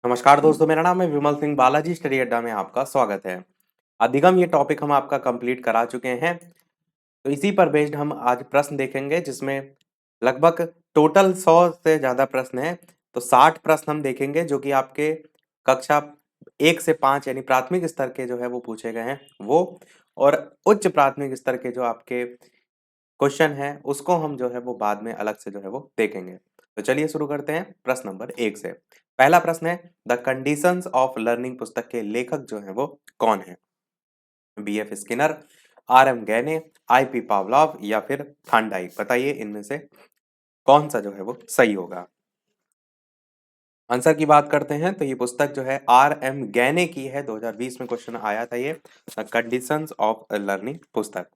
नमस्कार दोस्तों, मेरा नाम है विमल सिंह। बालाजी स्टडी अड्डा में आपका स्वागत है। अधिगम ये टॉपिक हम आपका कंप्लीट करा चुके हैं। तो इसी पर बेस्ड हम आज प्रश्न देखेंगे, जिसमें लगभग टोटल 100 से ज़्यादा प्रश्न हैं। तो 60 प्रश्न हम देखेंगे जो कि आपके कक्षा 1 से 5 यानी प्राथमिक स्तर के जो है वो पूछे गए हैं वो, और उच्च प्राथमिक स्तर के जो आपके क्वेश्चन है उसको हम जो है वो बाद में अलग से जो है वो देखेंगे। तो चलिए शुरू करते हैं प्रश्न नंबर 1 से। पहला प्रश्न है, द कंडीशंस ऑफ लर्निंग पुस्तक के लेखक जो है वो कौन है? B F Skinner, R M Gagne, I P Pavlov या फिर थांडाइक। बताइए इनमें से कौन सा जो है वो सही होगा। आंसर की बात करते हैं तो ये पुस्तक जो है आर एम गैने की है। 2020 में क्वेश्चन आया था ये, द कंडीशंस ऑफ लर्निंग पुस्तक।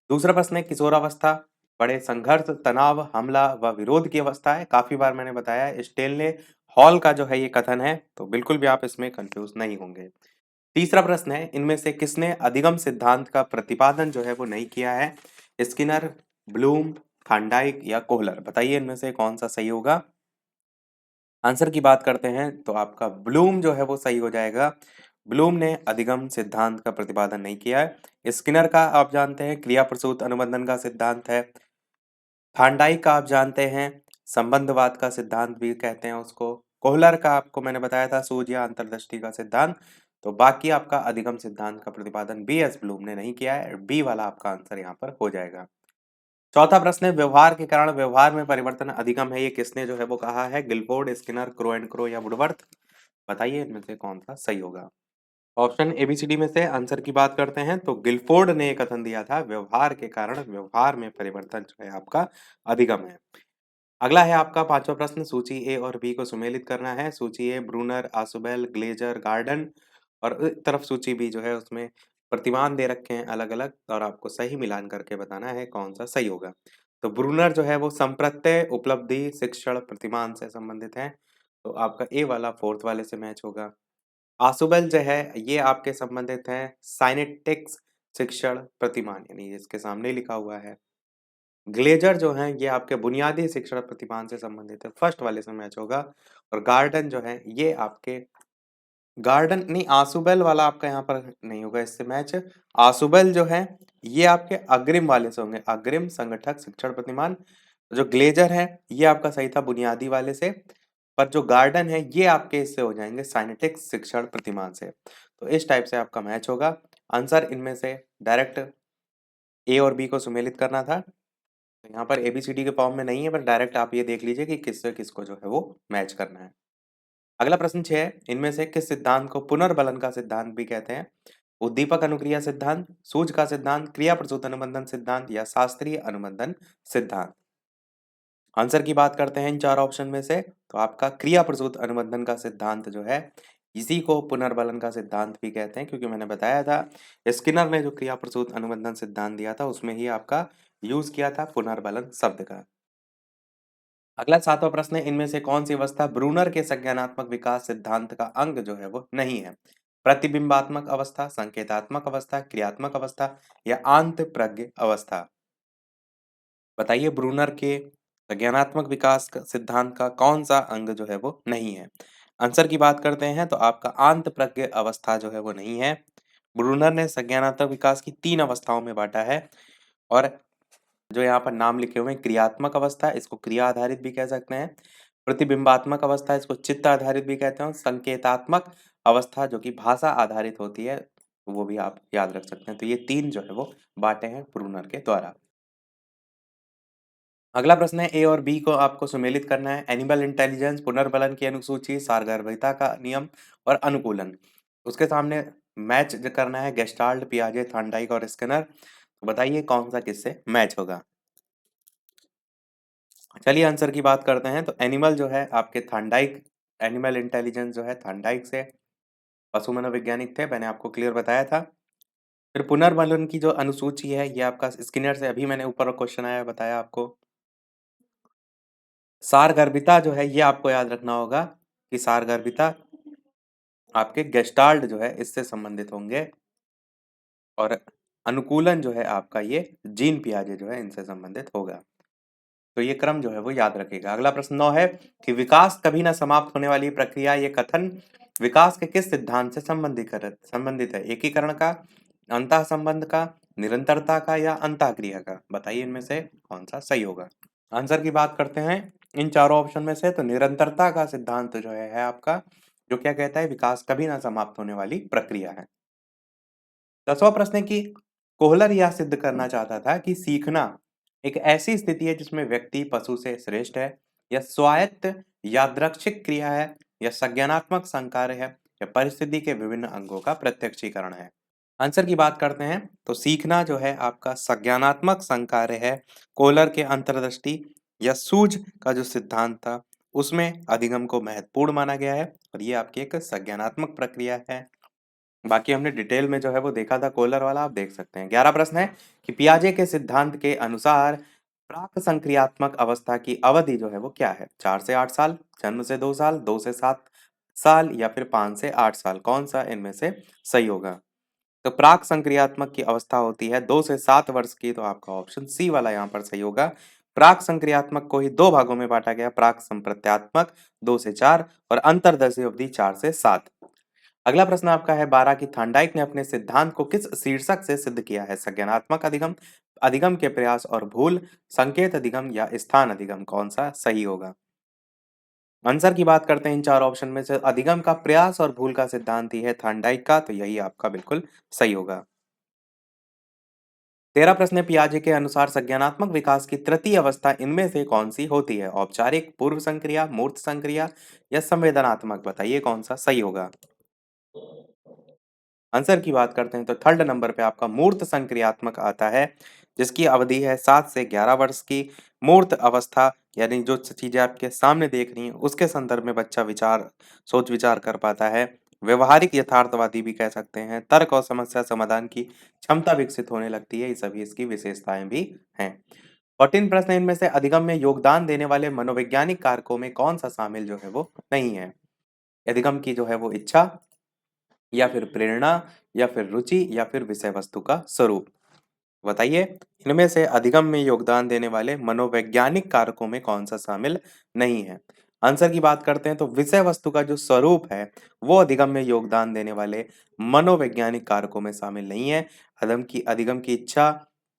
दूसरा प्रश्न है, किशोरावस्था बड़े संघर्ष, तनाव, हमला व विरोध की अवस्था है। काफी बार मैंने बताया है, स्टेनले हॉल का जो है ये कथन है, तो बिल्कुल भी आप इसमें कंफ्यूज नहीं होंगे। तीसरा प्रश्न है, इनमें से किसने अधिगम सिद्धांत का प्रतिपादन जो है वो नहीं किया है? स्किनर, ब्लूम, थॉर्नडाइक या कोहलर। बताइए इनमें से कौन सा सही होगा। आंसर की बात करते हैं तो आपका ब्लूम जो है वो सही हो जाएगा। ब्लूम ने अधिगम सिद्धांत का प्रतिपादन नहीं किया है। स्किनर का आप जानते हैं क्रिया प्रसूत अनुबंधन का सिद्धांत है। थांडाई का आप जानते हैं संबंधवाद का सिद्धांत भी कहते हैं उसको। कोहलर का आपको मैंने बताया था सूझ या अंतर्दृष्टि का सिद्धांत। तो बाकी आपका अधिगम सिद्धांत का प्रतिपादन बी एस ब्लूम ने नहीं किया है। बी वाला आपका आंसर यहाँ पर हो जाएगा। चौथा प्रश्न है, व्यवहार के कारण व्यवहार में परिवर्तन अधिगम है। ये किसने जो है वो कहा है? Guilford, Skinner, Crow and Crow या वुडवर्थ। बताइए इनमें से कौन सा सही होगा। ऑप्शन एबीसीडी में से आंसर की बात करते हैं तो गिलफोर्ड ने एक कथन दिया था, व्यवहार के कारण व्यवहार में परिवर्तन जो है आपका अधिगम है। अगला है आपका पांचवा प्रश्न, सूची ए और बी को सुमेलित करना है। सूची ए ब्रूनर, आसुबेल, ग्लेजर, गार्डन, और एक तरफ सूची बी जो है उसमें प्रतिमान दे रखे हैं अलग अलग, और आपको सही मिलान करके बताना है कौन सा सही होगा। तो ब्रूनर जो है वो संप्रत्यय, उपलब्धि, शिक्षण, प्रतिमान से संबंधित है। तो आपका ए वाला फोर्थ वाले से मैच होगा। आसुबेल जो है ये आपके संबंधित है साइनेटिक्स, शिक्षण, प्रतिमान, यानी इसके सामने लिखा हुआ है। ग्लेजर जो हैं ये आपके बुनियादी शिक्षण प्रतिमान से संबंधित है, फर्स्ट वाले से मैच होगा। और गार्डन जो है ये आपके गार्डन नहीं, आसुबेल वाला आपका यहाँ पर नहीं होगा इससे मैच। आसुबेल जो है ये आपके अग्रिम वाले से होंगे, अग्रिम, संगठक, शिक्षण, प्रतिमान। जो ग्लेजर है ये आपका सही था बुनियादी वाले से, पर जो गार्डन है ये आपके इससे हो जाएंगे साइनेटिक्स, शिक्षण, प्रतिमान से। तो इस टाइप से आपका मैच होगा। आंसर इनमें से डायरेक्ट ए और बी को सुमेलित करना था। तो यहाँ पर एबीसीडी के फॉर्म में नहीं है, पर डायरेक्ट आप ये देख लीजिए कि किससे किसको जो है वो मैच करना है। अगला प्रश्न 6 है, इनमें से किस सिद्धांत को पुनर्बलन का सिद्धांत भी कहते हैं? उद्दीपक अनुक्रिया सिद्धांत, सूझ का सिद्धांत, क्रिया प्रसूत अनुबंधन सिद्धांत या शास्त्रीय अनुबंधन सिद्धांत। आंसर की बात करते हैं इन चार ऑप्शन में से, तो आपका क्रिया प्रसूत अनुबंधन का सिद्धांत जो है इसी को पुनर्बलन का सिद्धांत भी कहते हैं, क्योंकि मैंने बताया था स्किनर ने जो क्रिया प्रसूत अनुबंधन सिद्धांत दिया था उसमें ही आपका यूज किया था पुनर्बलन शब्द का। अगला सातवां प्रश्न है, इनमें से कौन सी अवस्था ब्रूनर के संज्ञानात्मक विकास सिद्धांत का अंग जो है वो नहीं है? प्रतिबिंबात्मक अवस्था, संकेतात्मक अवस्था, क्रियात्मक अवस्था या आंत प्रज्ञ अवस्था। बताइए ब्रूनर के संज्ञानात्मक विकास सिद्धांत का कौन सा अंग जो है वो नहीं है? आंसर की बात करते हैं तो आपका आंत प्रज्ञ अवस्था जो है वो नहीं है। ब्रूनर ने संज्ञानात्मक विकास की 3 अवस्थाओं में बांटा है, और जो यहाँ पर नाम लिखे हुए हैं, क्रियात्मक अवस्था इसको क्रिया आधारित भी कह सकते हैं, प्रतिबिंबात्मक अवस्था इसको चित्त आधारित भी कहते हैं, और संकेतात्मक अवस्था जो कि भाषा आधारित होती है वो भी आप याद रख सकते हैं। तो ये 3 जो है वो बांटे हैं ब्रूनर के द्वारा। अगला प्रश्न है, ए और बी को आपको सुमेलित करना है। एनिमल इंटेलिजेंस, पुनर्बलन की अनुसूची, सारगर्भिता का नियम और अनुकूलन। उसके सामने मैच करना है गेस्टाल्ट, पियाजे, थॉर्नडाइक और स्किनर। तो बताइए कौन सा किससे मैच होगा। चलिए आंसर की बात करते हैं तो एनिमल जो है आपके थॉर्नडाइक, एनिमल इंटेलिजेंस जो है थॉर्नडाइक से, पशु मनोवैज्ञानिक थे, मैंने आपको क्लियर बताया था। फिर पुनर्बलन की जो अनुसूची है ये आपका स्किनर से, अभी मैंने ऊपर क्वेश्चन आया बताया आपको। सारगर्भिता जो है ये आपको याद रखना होगा कि सारगर्भिता आपके गेस्टाल्ट जो है इससे संबंधित होंगे, और अनुकूलन जो है आपका ये जीन पियाजे जो है इनसे संबंधित होगा। तो ये क्रम जो है वो याद रखिएगा। अगला प्रश्न 9 है कि विकास कभी ना समाप्त होने वाली प्रक्रिया, ये कथन विकास के किस सिद्धांत से संबंधित है? एकीकरण का, अंतः संबंध का, निरंतरता का या अंतःक्रिया का? बताइए इनमें से कौन सा सही होगा। आंसर की बात करते हैं इन चारों ऑप्शन में से, तो निरंतरता का सिद्धांत जो है आपका, जो क्या कहता है विकास कभी ना समाप्त होने वाली प्रक्रिया है। 10वां प्रश्न है कि कोहलर यह सिद्ध करना चाहता था कि सीखना एक ऐसी स्थिति है जिसमें व्यक्ति पशु से श्रेष्ठ है, या स्वायत्त यादृच्छिक क्रिया है, या संज्ञानात्मक संकार है, या परिस्थिति के विभिन्न अंगों का प्रत्यक्षीकरण है। आंसर की बात करते हैं तो सीखना जो है आपका संज्ञानात्मक संकार्य है। कोहलर के अंतर्दृष्टि या सूझ का जो सिद्धांत था उसमें अधिगम को महत्वपूर्ण माना गया है, और ये आपकी एक संज्ञानात्मक प्रक्रिया है। बाकी हमने डिटेल में जो है वो देखा था कोहलर वाला, आप देख सकते हैं। 11 प्रश्न है कि पियाजे के सिद्धांत के अनुसार प्राक संक्रियात्मक अवस्था की अवधि जो है वो क्या है? 4 से 8 साल, जन्म से 2 साल, 2 से 7 साल, या फिर 5 से 8 साल? कौन सा इनमें से सही होगा? तो प्राक संक्रियात्मक की अवस्था होती है 2 से 7 वर्ष की, तो आपका ऑप्शन सी वाला यहाँ पर सही होगा। प्राक संक्रियात्मक को ही दो भागों में बांटा गया, प्राक संप्रत्यात्मक 2 से 4 और अंतर्दर्शी अवधि 4 से 7। अगला प्रश्न आपका है 12 की थॉर्नडाइक ने अपने सिद्धांत को किस शीर्षक से सिद्ध किया है? संज्ञानात्मक अधिगम, अधिगम के प्रयास और भूल, संकेत अधिगम या स्थान अधिगम? कौन सा सही होगा? आंसर की बात करते हैं इन चार ऑप्शन में से, अधिगम का प्रयास और भूल का सिद्धांत ही है थॉर्नडाइक का, तो यही आपका बिल्कुल सही होगा। 13 प्रश्न है पियाजे के अनुसार संज्ञानात्मक विकास की तृतीय अवस्था इनमें से कौन सी होती है? औपचारिक, पूर्व संक्रिया, मूर्त संक्रिया या संवेदनात्मक? बताइए कौन सा सही होगा। आंसर की बात करते हैं तो थर्ड नंबर पे आपका मूर्त संक्रियात्मक आता है, जिसकी अवधि है 7 से 11 वर्ष की। मूर्त अवस्था यानी जो चीजें आपके सामने देख रही हैं उसके संदर्भ में बच्चा सोच विचार कर पाता है। व्यवहारिक यथार्थवादी भी कह सकते हैं, तर्क और समस्या समाधान की क्षमता विकसित होने लगती है, ये सभी इसकी विशेषताएं भी हैं। 14 प्रश्न है, इनमें से अधिगम में योगदान देने वाले मनोवैज्ञानिक कारकों में कौन सा शामिल जो है वो नहीं है? अधिगम की जो है वो इच्छा, या फिर प्रेरणा, या फिर रुचि, या फिर विषय वस्तु का स्वरूप? बताइए इनमें से अधिगम में योगदान देने वाले मनोवैज्ञानिक कारकों में कौन सा शामिल नहीं है? आंसर की बात करते हैं तो विषय वस्तु का जो स्वरूप है वो अधिगम में योगदान देने वाले मनोवैज्ञानिक कारकों में शामिल नहीं है। अधिगम की इच्छा,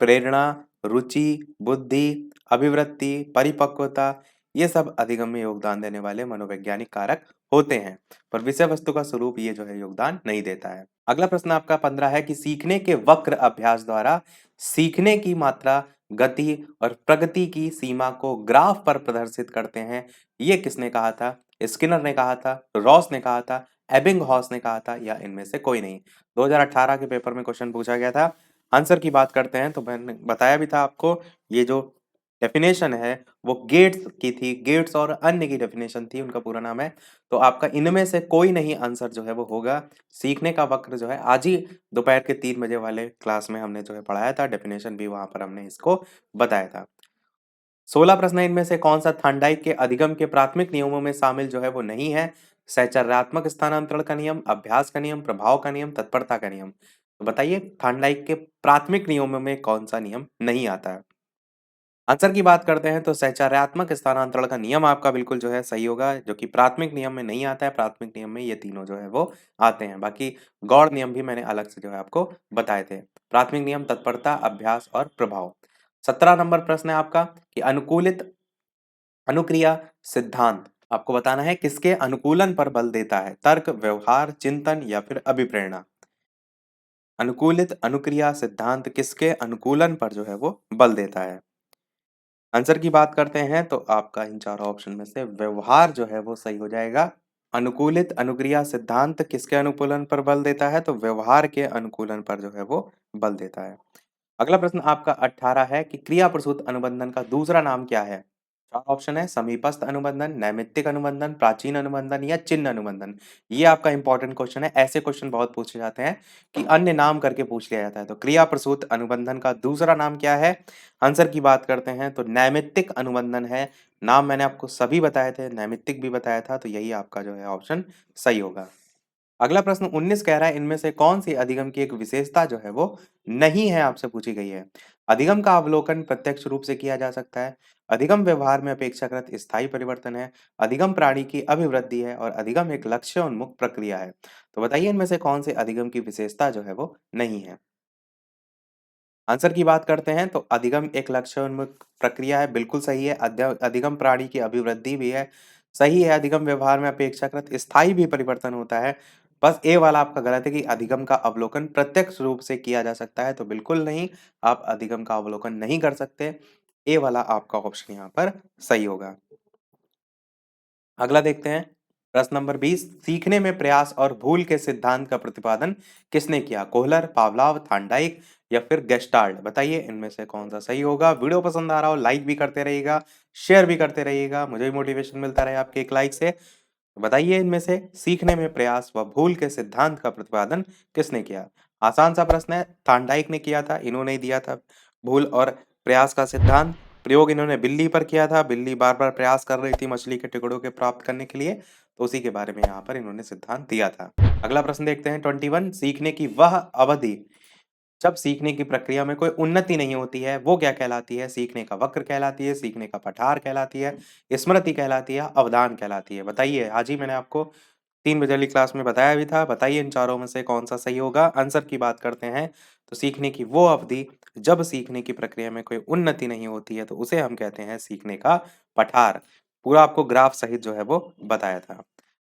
प्रेरणा, रुचि, बुद्धि, अभिवृत्ति, परिपक्वता, ये सब अधिगम में योगदान देने वाले मनोवैज्ञानिक कारक होते हैं, पर विषय वस्तु का स्वरूप ये जो है योगदान नहीं देता है। अगला प्रश्न आपका 15 है कि सीखने के वक्र अभ्यास द्वारा सीखने की मात्रा, गति और प्रगति की सीमा को ग्राफ पर प्रदर्शित करते हैं, ये किसने कहा था? स्किनर ने कहा था, रॉस ने कहा था, एबिंगहॉस ने कहा था, या इनमें से कोई नहीं? 2018 के पेपर में क्वेश्चन पूछा गया था। आंसर की बात करते हैं तो मैंने बताया भी था आपको, ये जो डेफिनेशन है वो गेट्स की थी, गेट्स और अन्य की डेफिनेशन थी, उनका पूरा नाम है। तो आपका इनमें से कोई नहीं आंसर जो है वो होगा। सीखने का वक्र जो है आज ही दोपहर के 3 बजे वाले क्लास में हमने जो है पढ़ाया था, डेफिनेशन भी वहां पर हमने इसको बताया था। 16 प्रश्न है, इनमें से कौन सा थॉर्नडाइक के अधिगम के प्राथमिक नियमों में शामिल जो है वो नहीं है? सहचर्यात्मक स्थानांतरण का नियम, अभ्यास का नियम, प्रभाव का नियम, तत्परता का नियम? तो बताइए थॉर्नडाइक के प्राथमिक नियमों में कौन सा नियम नहीं आता है? आंसर की बात करते हैं तो सहचर्यात्मक स्थानांतरण का नियम आपका बिल्कुल जो है सही होगा, जो कि प्राथमिक नियम में नहीं आता है। प्राथमिक नियम में ये तीनों जो है वो आते हैं, बाकी गौड़ नियम भी मैंने अलग से जो है आपको बताए थे। प्राथमिक नियम, तत्परता, अभ्यास और प्रभाव। 17 नंबर प्रश्न है आपका कि अनुकूलित अनुक्रिया सिद्धांत आपको बताना है किसके अनुकूलन पर बल देता है? तर्क, व्यवहार, चिंतन या फिर अभिप्रेरणा? अनुकूलित अनुक्रिया सिद्धांत किसके अनुकूलन पर जो है वो बल देता है? आंसर की बात करते हैं तो आपका इन चारों ऑप्शन में से व्यवहार जो है वो सही हो जाएगा। अनुकूलित अनुक्रिया सिद्धांत किसके अनुकूलन पर बल देता है? तो व्यवहार के अनुकूलन पर जो है वो बल देता है। अगला प्रश्न आपका 18 है कि क्रिया प्रसूत अनुबंधन का दूसरा नाम क्या है? चार ऑप्शन है, समीपस्थ अनुबंधन, नैमित्तिक अनुबंधन, प्राचीन अनुबंधन या चिन्ह अनुबंधन। ये आपका इंपॉर्टेंट क्वेश्चन है, ऐसे क्वेश्चन बहुत पूछे जाते हैं कि अन्य नाम करके पूछ लिया जाता है। तो क्रिया प्रसूत अनुबंधन का दूसरा नाम क्या है? आंसर की बात करते हैं तो नैमित्तिक अनुबंधन है। नाम मैंने आपको सभी बताए थे, नैमित्तिक भी बताया था, तो यही आपका जो है ऑप्शन सही होगा। अगला प्रश्न 19 कह रहा है इनमें से कौन सी अधिगम की एक विशेषता जो है वो नहीं है, आपसे पूछी गई है। अधिगम का अवलोकन प्रत्यक्ष रूप से किया जा सकता है। अधिगम व्यवहार में अपेक्षाकृत स्थायी परिवर्तन है। अधिगम प्राणी की अभिवृद्धि है और अधिगम एक लक्ष्य उन्मुख प्रक्रिया है। तो बताइए इनमें से कौन से अधिगम की विशेषता जो है वो नहीं है। आंसर की बात करते हैं तो अधिगम एक लक्ष्योन्मुख प्रक्रिया है, बिल्कुल सही है। अधिगम प्राणी की अभिवृद्धि भी है, सही है। अधिगम व्यवहार में अपेक्षाकृत स्थायी भी परिवर्तन होता है। बस ए वाला आपका गलत है कि अधिगम का अवलोकन प्रत्यक्ष रूप से किया जा सकता है, तो बिल्कुल नहीं, आप अधिगम का अवलोकन नहीं कर सकते। ए वाला आपका ऑप्शन यहाँ पर सही होगा। अगला देखते हैं, प्रश्न नंबर 20, सीखने में प्रयास और भूल के सिद्धांत का प्रतिपादन किसने किया? कोहलर, पावलाव, थांडाइक या फिर गेस्टाल्ट? बताइए इनमें से कौन सा सही होगा। वीडियो पसंद आ रहा हो लाइक भी करते रहिएगा, शेयर भी करते रहिएगा, मुझे भी मोटिवेशन मिलता रहे आपके एक लाइक से। तो बताइए इनमें से सीखने में प्रयास व भूल के सिद्धांत का प्रतिपादन किसने किया? आसान सा प्रश्न है, थांडाइक ने किया था, इन्होंने ही दिया था भूल और प्रयास का सिद्धांत। प्रयोग इन्होंने बिल्ली पर किया था, बिल्ली बार-बार प्रयास कर रही थी मछली के टुकड़ों के प्राप्त करने के लिए, तो उसी के बारे में यहाँ पर इन्होंने सिद्धांत दिया था। अगला प्रश्न देखते हैं 21, सीखने की वह अवधि जब सीखने की प्रक्रिया में कोई उन्नति नहीं होती है, वो क्या कहलाती है? सीखने का वक्र कहलाती है, सीखने का पठार कहलाती है, स्मृति कहलाती है, अवधान कहलाती है। बताइए, आज ही मैंने आपको 3 बजे वाली क्लास में बताया भी था। बताइए इन चारों में से कौन-सा सही होगा? आंसर की बात करते हैं, तो सीखने की वो अवधि जब सीखने की प्रक्रिया में कोई उन्नति नहीं होती है, तो उसे हम कहते हैं सीखने का पठार। पूरा आपको ग्राफ सहित जो है वो बताया था।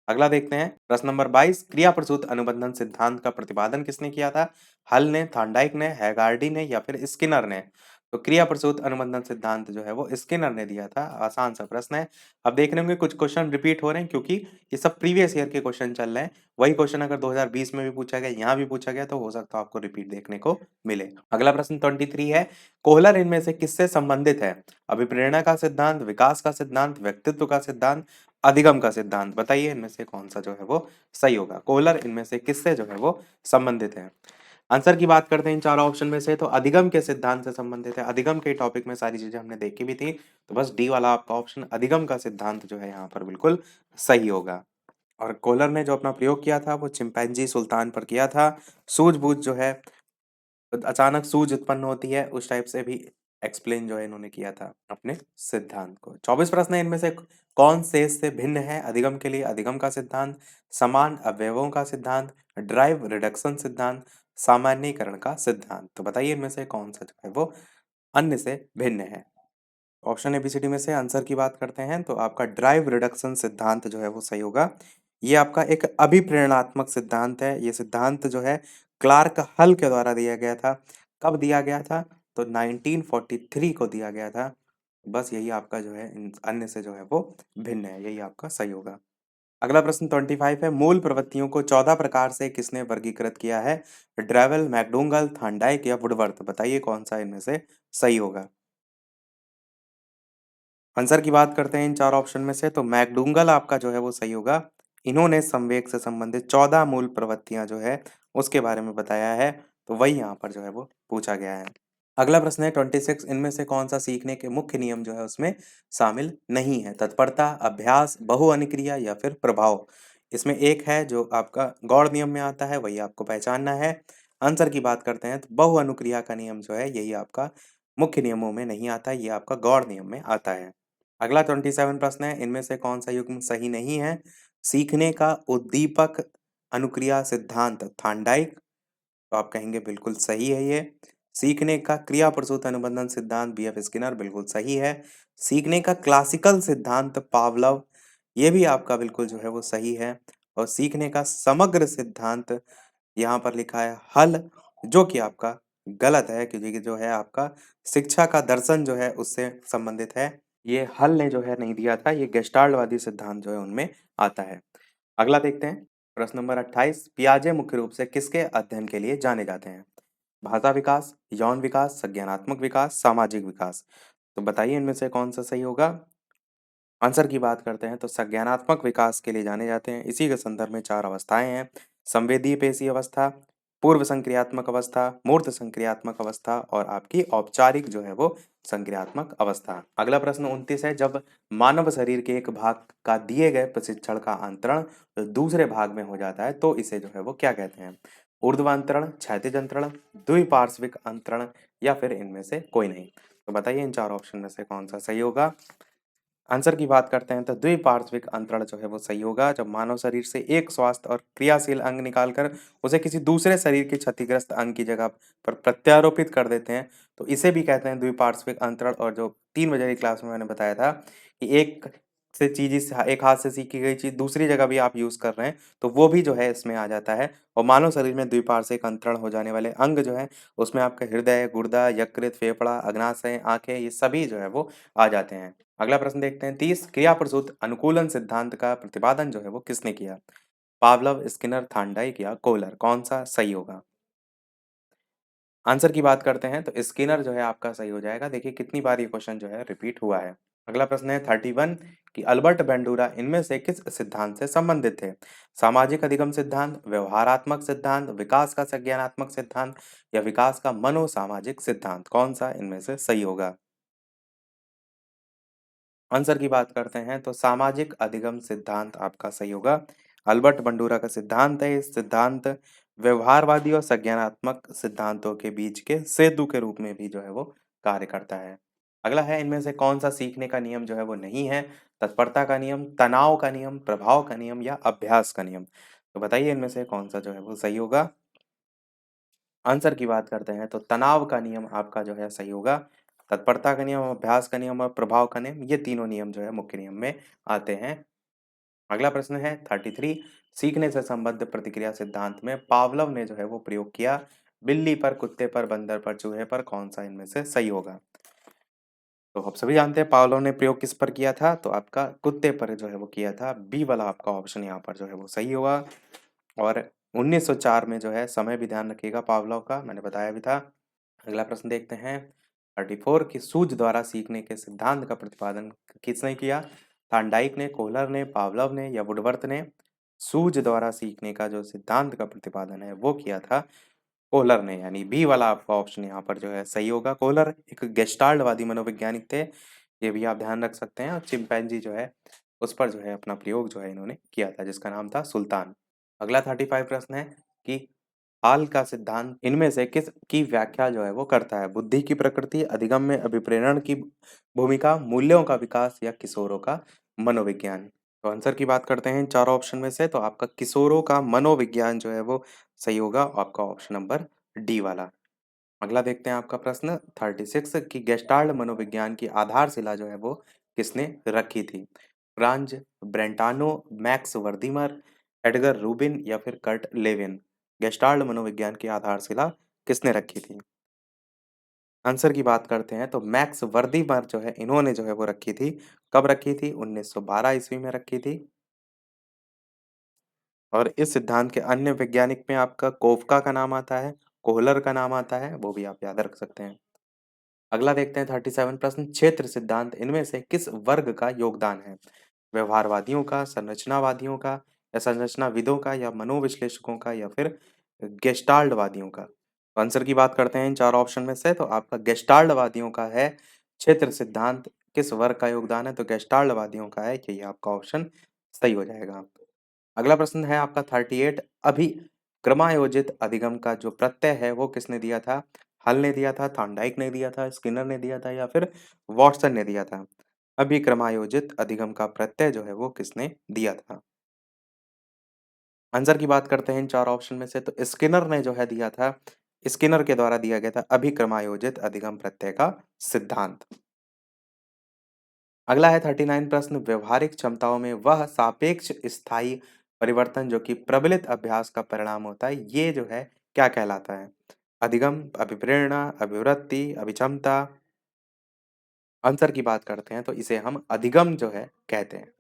अगला देखते हैं, प्रश्न नंबर 22, क्रिया प्रसूत अनुबंधन सिद्धांत का प्रतिपादन किसने किया था? हल ने, थॉर्नडाइक ने, हैगार्डी ने या फिर स्किनर ने? तो क्रिया प्रसूत अनुबंधन सिद्धांत जो है वो स्किनर ने दिया था। आसान सा प्रश्न है। अब देखने होंगे कुछ क्वेश्चन रिपीट हो रहे हैं क्योंकि ये सब प्रीवियस ईयर के क्वेश्चन चल रहे हैं। वही क्वेश्चन अगर 2020 में भी पूछा गया, यहाँ भी पूछा गया, तो हो सकता है आपको रिपीट देखने को मिले। अगला प्रश्न 23 है, कोहलर इनमें से किससे संबंधित है? अभिप्रेरणा का सिद्धांत, विकास का सिद्धांत, व्यक्तित्व का सिद्धांत, अधिगम का सिद्धांत? बताइए इनमें से कौन सा जो है वो सही होगा। कोहलर इनमें से किससे जो है वो संबंधित है? आंसर की बात करते हैं इन चारों ऑप्शन में से, तो अधिगम के सिद्धांत से संबंधित है। अधिगम के टॉपिक में सारी चीजें हमने देखी भी थी, तो बस डी वाला आपका ऑप्शन अधिगम का सिद्धांत जो है यहाँ पर बिल्कुल सही होगा। और कोहलर ने जो अपना प्रयोग किया था वो चिंपैंजी सुल्तान पर किया था। सूझबूझ जो है, अचानक सूझ उत्पन्न होती है, उस टाइप से भी एक्सप्लेन जो है इन्होंने किया था अपने सिद्धांत को। 24 प्रश्न है, इनमें से कौन शेष से भिन्न है अधिगम के लिए? अधिगम का सिद्धांत, समान अवयवों का सिद्धांत, ड्राइव रिडक्शन सिद्धांत, सामान्यीकरण का सिद्धांत? तो बताइए इनमें से कौन सा जो है वो अन्य से भिन्न है। ऑप्शन एबीसीडी में से आंसर की बात करते हैं तो आपका ड्राइव रिडक्शन सिद्धांत जो है वो सही होगा। ये आपका एक अभिप्रेरणात्मक सिद्धांत है। ये सिद्धांत जो है क्लार्क हल के द्वारा दिया गया था। कब दिया गया था? तो 1943 को दिया गया था। बस यही आपका जो है इन अन्य से जो है वो भिन्न है, यही आपका सही होगा। अगला प्रश्न 25 है, मूल प्रवृत्तियों को 14 प्रकार से किसने वर्गीकृत किया है? ड्रेवल, मैकडूगल, थॉर्नडाइक या वुडवर्थ? बताइए कौन सा इनमें से सही होगा। आंसर की बात करते हैं इन चार ऑप्शन में से, तो मैकडूगल आपका जो है वो सही होगा। इन्होंने संवेग से संबंधित 14 मूल प्रवृत्तियां जो है उसके बारे में बताया है, तो वही यहाँ पर जो है वो पूछा गया है। अगला प्रश्न है 26, इनमें से कौन सा सीखने के मुख्य नियम जो है उसमें शामिल नहीं है? तत्परता, अभ्यास, बहु अनुक्रिया या फिर प्रभाव? इसमें एक है जो आपका गौड़ नियम में आता है, वही आपको पहचानना है। आंसर की बात करते हैं तो बहु अनुक्रिया का नियम जो है यही आपका मुख्य नियमों में नहीं आता, ये आपका गौड़ नियम में आता है। अगला 27 प्रश्न है, इनमें से कौन सा युग्म सही नहीं है? सीखने का उद्दीपक अनुक्रिया सिद्धांत थॉर्नडाइक, तो आप कहेंगे बिल्कुल सही है ये। सीखने का क्रिया प्रसूत अनुबंधन सिद्धांत बीएफ स्किनर, बिल्कुल सही है। सीखने का क्लासिकल सिद्धांत पावलव, ये भी आपका बिल्कुल जो है वो सही है। और सीखने का समग्र सिद्धांत यहाँ पर लिखा है हल, जो कि आपका गलत है क्योंकि जो है आपका शिक्षा का दर्शन जो है उससे संबंधित है। ये हल ने जो है नहीं दिया था, ये गेस्टाल्टवादी सिद्धांत जो है उनमें आता है। अगला देखते हैं, प्रश्न नंबर 28, पियाजे मुख्य रूप से किसके अध्ययन के लिए जाने जाते हैं? भाषा विकास, यौन विकास, संज्ञानात्मक विकास, सामाजिक विकास? तो बताइए इनमें से कौन सा सही होगा। आंसर की बात करते हैं तो संज्ञानात्मक विकास के लिए जाने जाते हैं। इसी के संदर्भ में चार अवस्थाएं हैं, संवेदी पेशी अवस्था, पूर्व संक्रियात्मक अवस्था, मूर्त संक्रियात्मक अवस्था और आपकी औपचारिक जो है वो संक्रियात्मक अवस्था। अगला प्रश्न 29 है, जब मानव शरीर के एक भाग का दिए गए प्रशिक्षण का अंतरण दूसरे भाग में हो जाता है तो इसे जो है वो क्या कहते हैं? ऊर्ध्वांतरण, क्षैतिज अंतरण, द्विपार्श्विक अंतरण या फिर इनमें से कोई नहीं। तो बताइए इन चार ऑप्शन में से कौन सा सही होगा। आंसर की बात करते हैं तो द्विपार्श्विक अंतरण जो है वो सही होगा। जब मानव शरीर से एक स्वस्थ और क्रियाशील अंग निकालकर उसे किसी दूसरे शरीर के क्षतिग्रस्त अंग की जगह पर प्रत्यारोपित कर देते हैं तो इसे भी कहते हैं द्विपार्श्विक अंतरण। और जो 3 बजे की क्लास में मैंने बताया था कि एक हाथ से सीखी गई चीज दूसरी जगह भी आप यूज कर रहे हैं तो वो भी जो है इसमें आ जाता है। और मानव शरीर में द्विपार्श्विक अंतरण हो जाने वाले अंग जो है उसमें आपका हृदय, गुर्दा, यकृत, फेफड़ा, अग्नाशय, आंखें, ये सभी जो है वो आ जाते हैं। अगला प्रश्न देखते हैं 30, क्रिया प्रसूत अनुकूलन सिद्धांत का प्रतिपादन जो है वो किसने किया? पावलव, स्किनर, थांडाइक या कोहलर, कौन सा सही होगा? आंसर की बात करते हैं तो स्किनर जो है आपका सही हो जाएगा। देखिए कितनी बार ये क्वेश्चन जो है रिपीट हुआ है। अगला प्रश्न है 31 कि अल्बर्ट बेंडूरा इनमें से किस सिद्धांत से संबंधित थे? सामाजिक अधिगम सिद्धांत, व्यवहारात्मक सिद्धांत, विकास का संज्ञानात्मक सिद्धांत या विकास का मनोसामाजिक सिद्धांत, कौन सा इनमें से सही होगा? आंसर की बात करते हैं तो सामाजिक अधिगम सिद्धांत आपका सही होगा। अल्बर्ट बंडूरा का सिद्धांत है। इस सिद्धांत व्यवहारवादी और संज्ञानात्मक सिद्धांतों के बीच के सेतु के रूप में भी जो है वो कार्य करता है। अगला है, इनमें से कौन सा सीखने का नियम जो है वो नहीं है? तत्परता का नियम, तनाव का नियम, प्रभाव का नियम या अभ्यास का नियम। तो बताइए इनमें से कौन सा जो है वो सही होगा। आंसर की बात करते हैं तो तनाव का नियम आपका जो है सही होगा। तत्परता का नियम, अभ्यास का नियम और प्रभाव का नियम, ये तीनों नियम जो है मुख्य नियम में आते हैं। अगला प्रश्न है 33, सीखने से संबद्ध प्रतिक्रिया सिद्धांत में पावलव ने जो है वो प्रयोग किया। बिल्ली पर, कुत्ते पर, बंदर पर, चूहे पर, कौन सा इनमें से सही होगा? तो आप सभी जानते हैं पावलोव ने प्रयोग किस पर किया था, तो आपका कुत्ते पर जो है वो किया था। बी वाला आपका ऑप्शन यहाँ पर जो है वो सही होगा। और 1904 में जो है, समय भी ध्यान रखिएगा पावलोव का, मैंने बताया भी था। अगला प्रश्न देखते हैं 34 की सूझ द्वारा सीखने के सिद्धांत का प्रतिपादन किसने किया? थांडाइक ने, कोहलर ने, पावलव ने या वुडवर्थ ने? सूझ द्वारा सीखने का जो सिद्धांत का प्रतिपादन है वो किया था कोहलर ने, यानी बी वाला आपका ऑप्शन यहाँ पर जो है सही होगा। कोहलर एक गेस्टाल्टवादी मनोवैज्ञानिक थे, ये भी आप ध्यान रख सकते हैं। और चिंपैंजी जो है उस पर जो है अपना प्रयोग जो है इन्होंने किया था, जिसका नाम था सुल्तान। अगला 35 प्रश्न है कि हाल का सिद्धांत इनमें से किस की व्याख्या जो है वो करता है? बुद्धि की प्रकृति, अधिगम में अभिप्रेरण की भूमिका, मूल्यों का विकास या किशोरों का मनोविज्ञान। तो आंसर की बात करते हैं इन चारों ऑप्शन में से, तो आपका किशोरों का मनोविज्ञान जो है वो सही होगा, आपका ऑप्शन नंबर डी वाला। अगला देखते हैं आपका प्रश्न 36 की गेस्टाल्ट मनोविज्ञान की आधारशिला जो है वो किसने रखी थी? Franz, Brentano, max वर्दीमर, Edgar Rubin या फिर कर्ट लेविन। गेस्टाल्ट मनोविज्ञान की आधारशिला किसने रखी थी? आंसर की बात करते हैं तो मैक्स वर्दीमर जो है इन्होंने जो है वो रखी थी। कब रखी थी? 1912 ईस्वी में रखी थी। और इस सिद्धांत के अन्य वैज्ञानिक में आपका कोफका का नाम आता है, कोहलर का नाम आता है, वो भी आप याद रख सकते हैं। अगला देखते हैं 37 प्रश्न, क्षेत्र सिद्धांत इनमें से किस वर्ग का योगदान है? व्यवहारवादियों का, संरचनावादियों का या संरचनाविदों का या मनोविश्लेषकों का या फिर गेस्टाल्टवादियों का? तो आंसर की बात करते हैं इन चार ऑप्शन में से, तो आपका गेस्टाल्टवादियों का है क्षेत्र सिद्धांत। किस वर्ग का योगदान है? तो गेस्टाल्टवादियों का है, यही आपका ऑप्शन सही हो जाएगा। अगला प्रश्न है आपका 38, अभिक्रमायोजित अधिगम का जो प्रत्यय है वो किसने दिया था? हल ने दिया था, थॉर्नडाइक ने दिया था, स्किनर ने दिया था या फिर वॉटसन ने दिया था? अभिक्रमायोजित अधिगम का प्रत्यय जो है वो किसने दिया था? आंसर की बात करते हैं इन चार ऑप्शन में से, तो स्किनर ने जो है दिया था। स्किनर के द्वारा दिया गया था अभिक्रमायोजित अधिगम प्रत्यय का सिद्धांत। अगला है 39 प्रश्न, व्यवहारिक क्षमताओं में वह सापेक्ष स्थायी परिवर्तन जो कि प्रबलित अभ्यास का परिणाम होता है, ये जो है क्या कहलाता है? अधिगम, अभिप्रेरणा, अभिवृत्ति, अभिक्षमता। आंसर की बात करते हैं तो इसे हम अधिगम जो है कहते हैं।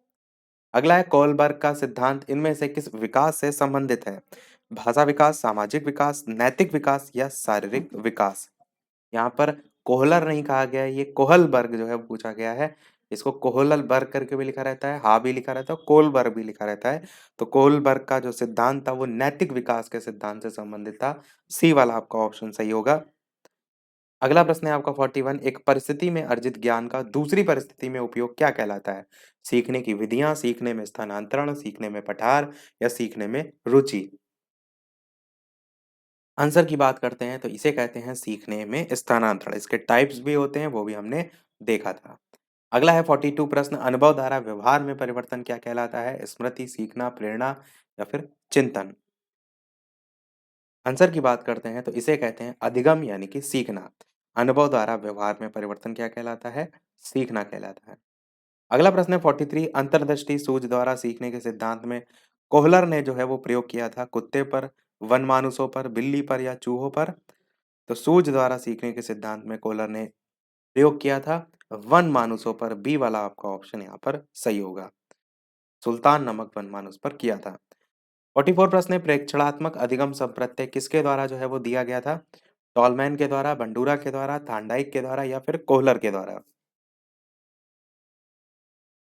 अगला है कोलबर्ग का सिद्धांत इनमें से किस विकास से संबंधित है? भाषा विकास, सामाजिक विकास, नैतिक विकास या शारीरिक विकास? यहाँ पर कोहलर नहीं कहा गया है, ये कोहलबर्ग जो है वो पूछा गया है। इसको कोहलबर्ग करके भी लिखा रहता है, हा भी लिखा रहता है, कोलबर्ग भी लिखा रहता है। तो कोलबर्ग का जो सिद्धांत था वो नैतिक विकास के सिद्धांत से संबंधित था। सी वाला आपका ऑप्शन सही होगा। अगला प्रश्न है आपका 41, एक परिस्थिति में अर्जित ज्ञान का दूसरी परिस्थिति में उपयोग क्या कहलाता है? सीखने की विधियां, सीखने में स्थानांतरण, सीखने में पठार या सीखने में रुचि। आंसर की बात करते हैं तो इसे कहते हैं सीखने में स्थानांतरण। इसके टाइप्स भी होते हैं, वो भी हमने देखा था। अगला है 42 प्रश्न, अनुभव द्वारा व्यवहार में परिवर्तन क्या कहलाता है? स्मृति, सीखना, प्रेरणा या फिर चिंतन। आंसर की बात करते हैं तो इसे कहते हैं अधिगम यानी कि सीखना। अनुभव द्वारा व्यवहार में परिवर्तन क्या कहलाता है? सीखना कहलाता है। अगला प्रश्न है 43, अंतर्दृष्टि सूझ द्वारा सीखने के सिद्धांत में कोहलर ने जो है वो प्रयोग किया था कुत्ते पर, वनमानुषों पर, बिल्ली पर या चूहों पर। तो सूझ द्वारा सीखने के सिद्धांत में कोहलर ने प्रयोग किया था वनमानुषों पर। बी वाला आपका ऑप्शन यहाँ पर सही होगा। सुल्तान नामक वनमानुष पर किया था। 44 प्रश्न है, प्रेक्षणात्मक अधिगम संप्रत्यय किसके द्वारा जो है वो दिया गया था? टॉलमैन के द्वारा, बंडूरा के द्वारा, थांडाइक के द्वारा या फिर कोहलर के द्वारा।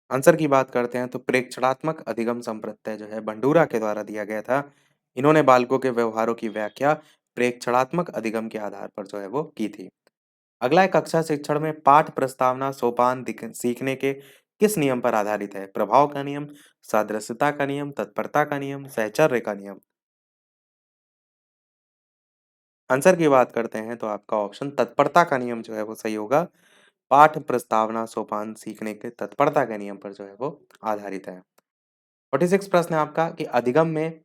आंसर की बात करते हैं तो प्रेक्षणात्मक अधिगम संप्रत्यय जो है बंडूरा के द्वारा दिया गया था। इन्होंने बालकों के व्यवहारों की व्याख्या प्रेक्षणात्मक अधिगम के आधार पर जो है वो की थी। अगला है कक्षा शिक्षण में पाठ प्रस्तावना सोपान सीखने के किस नियम पर आधारित है? प्रभाव का नियम, सादृश्यता का नियम, तत्परता का नियम, सहचर्य का नियम। आंसर की बात करते हैं तो आपका ऑप्शन तत्परता का नियम जो है वो सही होगा। पाठ प्रस्तावना सोपान सीखने के तत्परता के नियम पर जो है वो आधारित है। 46 प्रश्न है आपका कि अधिगम में,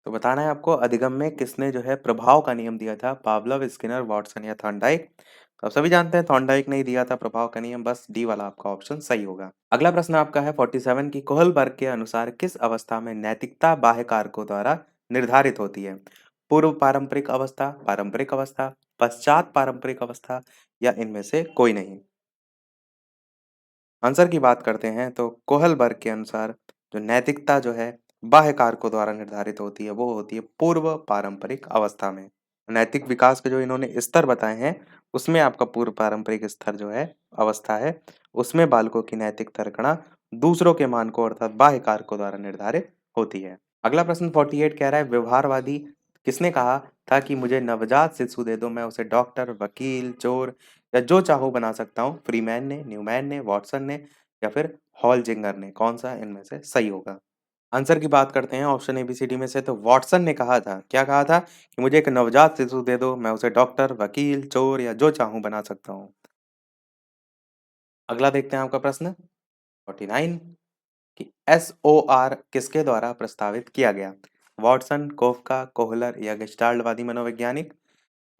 तो बताना है आपको अधिगम में किसने जो है प्रभाव का नियम दिया था? पावलव, स्किनर, वॉटसन या थॉर्नडाइक। तो आप सभी जानते हैं थॉर्नडाइक ने ही दिया था प्रभाव का नियम, बस डी वाला आपका ऑप्शन सही होगा। अगला प्रश्न आपका है 47 की कोहलबर्ग के अनुसार किस अवस्था में नैतिकता बाह्य कारकों द्वारा निर्धारित होती है? पूर्व पारंपरिक अवस्था, पश्चात पारंपरिक अवस्था या इनमें से कोई नहीं। आंसर की बात करते हैं तो कोहलबर्ग के अनुसार जो नैतिकता जो है बाह्य कारकों द्वारा निर्धारित होती है वो होती है पूर्व पारंपरिक अवस्था में। नैतिक विकास के जो इन्होंने स्तर बताए हैं उसमें आपका पूर्व पारंपरिक स्तर जो है अवस्था है, उसमें बालकों की नैतिक तर्कणा दूसरों के मानकों अर्थात बाह्य कारकों द्वारा निर्धारित होती है। अगला प्रश्न 48 कह रहा है व्यवहारवादी किसने कहा था कि मुझे नवजात शिशु दे दो, मैं उसे डॉक्टर, वकील, चोर या जो चाहूँ बना सकता हूँ? फ्रीमैन ने, न्यूमैन ने, वॉटसन ने या फिर हॉलजिंगर ने। कौन सा इनमें से सही होगा? आंसर की बात करते हैं ऑप्शन एबीसीडी में से तो वॉटसन ने कहा था, क्या कहा था? कि मुझे एक नवजात शिशु दे दो, मैं उसे डॉक्टर, वकील, चोर या जो चाहूँ बना सकता हूँ। अगला देखते हैं आपका प्रश्न 49 कि एसओआर किसके द्वारा प्रस्तावित किया गया? वॉटसन, कोफका, कोहलर या गेस्टाल्टवादी मनोवैज्ञानिक।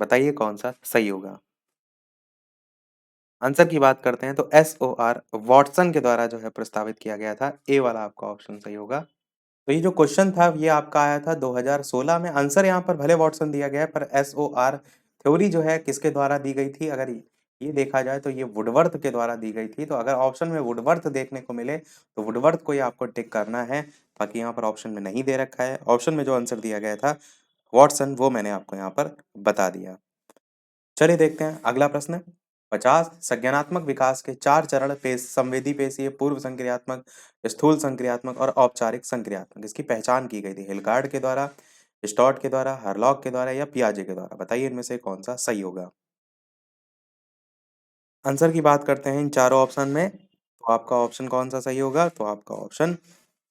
बताइए कौन सा सही होगा? आंसर की बात करते हैं तो एसओआर वॉटसन के द्वारा जो है प्रस्तावित किया गया था। ए वाला आपका ऑप्शन सही होगा। तो ये जो क्वेश्चन था ये आपका आया था 2016 में। आंसर यहाँ पर भले वॉटसन दिया गया है पर एसओआर थ्योरी जो है किसके द्वारा दी गई थी? अगर ये देखा जाए तो ये वुडवर्थ के द्वारा दी गई थी। तो अगर ऑप्शन में वुडवर्थ देखने को मिले तो वुडवर्थ को ही आपको टिक करना है। बाकी यहाँ पर ऑप्शन में नहीं दे रखा है। ऑप्शन में जो आंसर दिया गया था वॉटसन वो मैंने आपको यहाँ पर बता दिया। चलिए देखते हैं अगला प्रश्न। 50 संज्ञानात्मक विकास के 4 चरण पेश संवेदी पेशीय, पूर्व संक्रियात्मक, स्थूल संक्रियात्मक और औपचारिक संक्रियात्मक, इसकी पहचान की गई थी हिलगार्ड के द्वारा, स्टॉट के द्वारा, हरलॉक के द्वारा या पियाजे के द्वारा। बताइए इनमें से कौन सा सही होगा? आंसर की बात करते हैं इन चारों ऑप्शन में तो आपका ऑप्शन कौन सा सही होगा? तो आपका ऑप्शन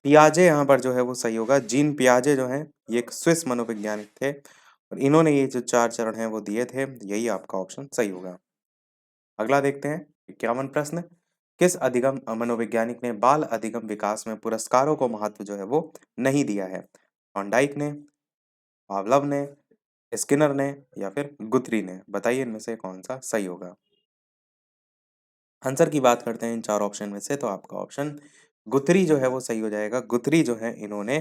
पियाजे यहाँ पर जो है वो सही होगा। जीन पियाजे जो है ये एक स्विस मनोवैज्ञानिक थे और इन्होंने ये जो 4 चरण हैं वो दिए थे। यही आपका ऑप्शन सही होगा। अगला देखते हैं 51 प्रश्न, किस अधिगम मनोवैज्ञानिक ने बाल अधिगम विकास में पुरस्कारों को महत्व जो है वो नहीं दिया है? थॉर्नडाइक ने, पावलव ने, स्किनर ने या फिर गुथरी ने। बताइए इनमें से कौन सा सही होगा? आंसर की बात करते हैं इन चार ऑप्शन में से तो आपका ऑप्शन गुथरी जो है वो सही हो जाएगा। गुथरी जो है इन्होंने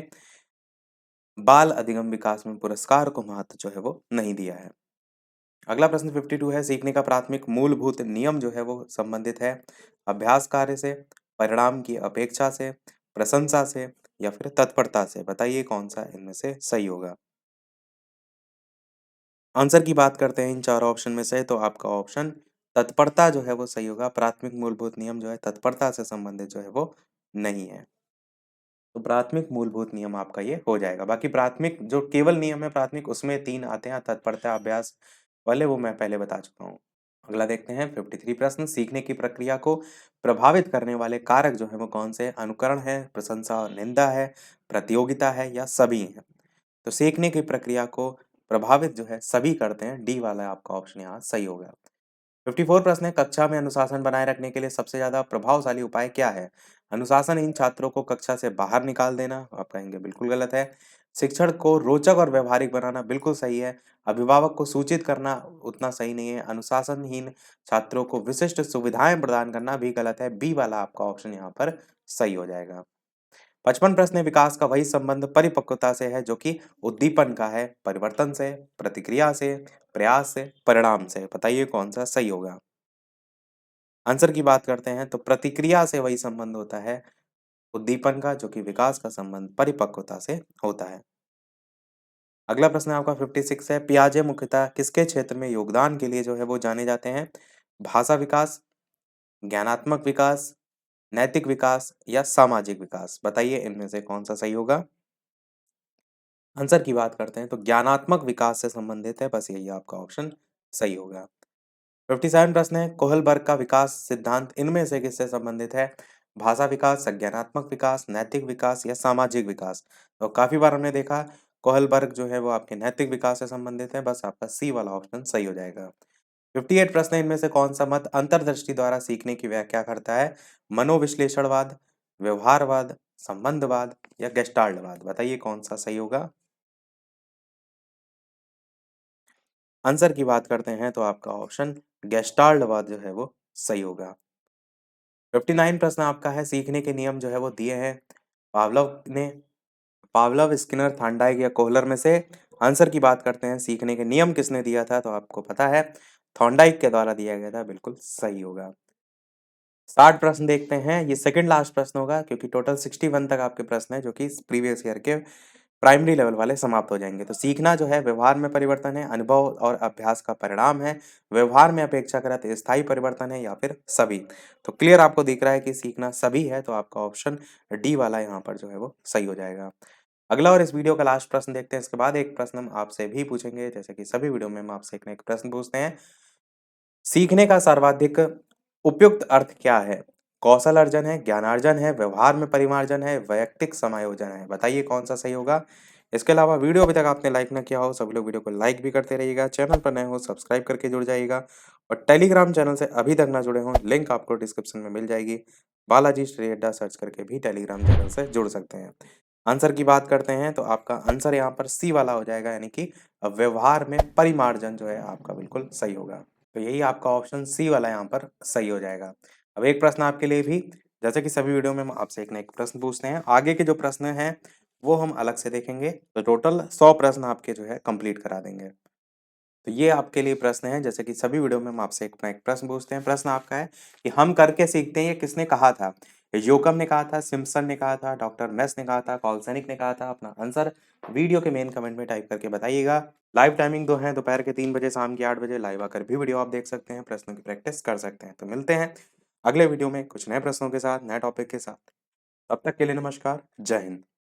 बाल अधिगम विकास में पुरस्कार को महत्व जो है वो नहीं दिया है। अगला प्रश्न 52 है, सीखने का प्राथमिक मूलभूत नियम जो है वो संबंधित है अभ्यास कार्य से, परिणाम की अपेक्षा से, प्रशंसा से या फिर तत्परता से। बताइए कौन सा इनमें से सही होगा? आंसर की बात करते हैं इन चार ऑप्शन में से तो आपका ऑप्शन तत्परता जो है वो सही होगा। प्राथमिक मूलभूत नियम जो है तत्परता से संबंधित जो है वो नहीं है। तो प्राथमिक मूलभूत नियम आपका ये हो जाएगा। बाकी प्राथमिक जो केवल नियम है प्राथमिक उसमें 3 आते हैं तत्परता अभ्यास वाले, वो मैं पहले बता चुका हूँ। अगला देखते हैं 53 प्रश्न, सीखने की प्रक्रिया को प्रभावित करने वाले कारक जो है वो कौन से हैं? अनुकरण है, प्रशंसा और निंदा है, प्रतियोगिता है या सभी हैं? तो सीखने की प्रक्रिया को प्रभावित जो है सभी करते हैं, डी वाला आपका ऑप्शन यहाँ सही होगा। 54 प्रश्न है, कक्षा में अनुशासन बनाए रखने के लिए सबसे ज्यादा प्रभावशाली उपाय क्या है? अनुशासनहीन छात्रों को कक्षा से बाहर निकाल देना, आप कहेंगे बिल्कुल गलत है। शिक्षण को रोचक और व्यवहारिक बनाना, बिल्कुल सही है। अभिभावक को सूचित करना उतना सही नहीं है। अनुशासनहीन छात्रों को विशिष्ट सुविधाएं प्रदान करना भी गलत है। बी वाला आपका ऑप्शन यहाँ पर सही हो जाएगा। 55 प्रश्न है, विकास का वही संबंध परिपक्वता से है जो कि उद्दीपन का है, परिवर्तन से, प्रतिक्रिया से, प्रयास से, परिणाम से। बताइए कौन सा सही होगा। आंसर की बात करते हैं तो प्रतिक्रिया से वही संबंध होता है उद्दीपन का, जो कि विकास का संबंध परिपक्वता से होता है। अगला प्रश्न आपका 56 है, पियाजे मुख्यतः किसके क्षेत्र में योगदान के लिए जो है वो जाने जाते हैं? भाषा विकास, ज्ञानात्मक विकास, नैतिक विकास या सामाजिक विकास? बताइए इनमें से कौन सा सही होगा। आंसर की बात करते हैं तो ज्ञानात्मक विकास से संबंधित है, बस यही आपका ऑप्शन सही होगा। 57 प्रश्न है, कोहलबर्ग का विकास सिद्धांत इनमें से किससे संबंधित है? भाषा विकास, संज्ञानात्मक विकास, नैतिक विकास या सामाजिक विकास? तो काफी बार हमने देखा कोहलबर्ग जो है वो आपके नैतिक विकास से संबंधित है, बस आपका सी वाला ऑप्शन सही हो जाएगा। 58 प्रश्न है, इनमें से कौन सा मत अंतर्दृष्टि द्वारा सीखने की व्याख्या करता है? मनोविश्लेषणवाद, व्यवहारवाद, संबंधवाद या गेस्टाल्टवाद? बताइए कौन सा सही होगा। आंसर की बात करते हैं तो आपका ऑप्शन गेस्टाल्टवाद जो है वो सही होगा। 59 प्रश्न आपका है, सीखने के नियम जो है वो दिए हैं पावलोव ने, पावलोव, स्किनर, थांडाइक या कोहलर में से? आंसर की बात करते हैं, सीखने के नियम किसने दिया था? तो आपको पता है थॉर्नडाइक के द्वारा दिया गया था, बिल्कुल सही होगा। 60 प्रश्न देखते हैं, ये सेकंड लास्ट प्रश्न होगा क्योंकि टोटल 61 तक आपके प्रश्न है जो कि प्रीवियस ईयर के प्राइमरी लेवल वाले समाप्त हो जाएंगे। तो सीखना जो है व्यवहार में परिवर्तन है, अनुभव और अभ्यास का परिणाम है, व्यवहार में अपेक्षाकृत स्थायी परिवर्तन है या फिर सभी? तो क्लियर आपको दिख रहा है कि सीखना सभी है, तो आपका ऑप्शन डी वाला यहाँ पर जो है वो सही हो जाएगा। अगला और इस वीडियो का लास्ट प्रश्न देखते हैं, इसके बाद एक प्रश्न हम आपसे भी पूछेंगे, जैसे कि सभी वीडियो में हम आपसे एक ना एक प्रश्न पूछते हैं। सीखने का सर्वाधिक उपयुक्त अर्थ क्या है? कौशल अर्जन है, ज्ञानार्जन है, व्यवहार में परिमार्जन है, वैयक्तिक समायोजन है? बताइए कौन सा सही होगा। इसके अलावा वीडियो अभी तक आपने लाइक ना किया हो, सभी लोग वीडियो को लाइक भी करते रहिएगा, चैनल पर नए हो सब्सक्राइब करके जुड़ जाइएगा, और टेलीग्राम चैनल से अभी तक ना जुड़े हों, लिंक आपको डिस्क्रिप्शन में मिल जाएगी। बालाजी स्टडी अड्डा सर्च करके भी टेलीग्राम चैनल से जुड़ सकते हैं। आंसर की बात करते हैं तो आपका आंसर यहाँ पर सी वाला हो जाएगा, यानी कि व्यवहार में परिमार्जन जो है आपका बिल्कुल सही होगा। तो यही आपका ऑप्शन सी वाला यहाँ पर सही हो जाएगा। अब एक प्रश्न आपके लिए भी, जैसे कि सभी वीडियो में हम आपसे एक ना एक प्रश्न पूछते हैं, आगे के जो प्रश्न हैं वो हम अलग से देखेंगे, तो टोटल 100 प्रश्न आपके जो है कंप्लीट करा देंगे। तो ये आपके लिए प्रश्न है, जैसे कि सभी वीडियो में हम आपसे एक ना एक प्रश्न पूछते हैं। प्रश्न आपका है कि हम करके सीखते हैं, ये किसने कहा था? योकम ने कहा था, सिम्पसन ने कहा था, डॉक्टर मेस ने कहा था, कॉलसैनिक ने कहा था? अपना आंसर वीडियो के मेन कमेंट में टाइप करके बताइएगा। लाइव टाइमिंग दो है, दोपहर के 3 बजे, शाम के 8 बजे लाइव आकर भी वीडियो आप देख सकते हैं, प्रश्नों की प्रैक्टिस कर सकते हैं। तो मिलते हैं अगले वीडियो में कुछ नए प्रश्नों के साथ, नए टॉपिक के साथ। तब तक के लिए नमस्कार, जय हिंद।